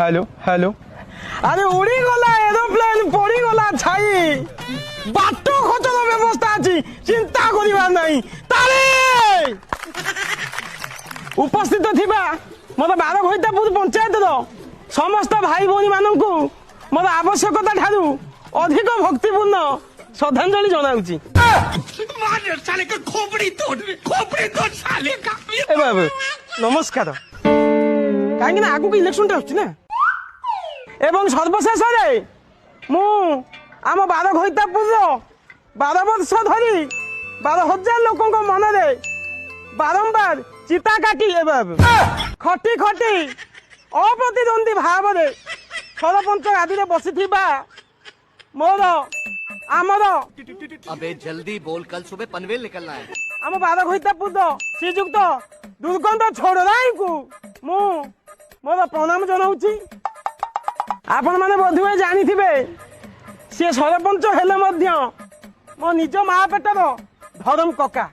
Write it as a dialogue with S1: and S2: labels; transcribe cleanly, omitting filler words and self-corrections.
S1: Hello hello अरे उड़ी गला एरोप्लेन पड़ी गला छाई बाट खचर व्यवस्था अच्छी चिंता करिबा नहीं तारे उपस्थित थिबा मोर बार घईतापुर पंचायत समस्त भाई भौणी मानू मोर आवश्यकता ठारू अधिक भक्तिपूर्ण श्रद्धांजलि जनाऊँगी नमस्कार कहीं आगु इलेक्शन ना एवं सर्वशेष मु आम बार घईतापुर 12 वर्ष धरी 12,000 लोक मन बारंबार चिता काटी खटी खटी अप्रतिद्वंदी भाव में सरपंच गादी बसी मोर आमर
S2: अबे जल्दी बोल, कल सुबह पनवेल निकलना है।
S1: आम बार घईतापुर श्रीजुक्त दुर्गंध छोड़राई को मु मोर प्रणाम जनाऊँगी। आपण माने बोधुए जानी थिबे सी सरपंच हेले मध्य मो निज माँ पेटर धरम कका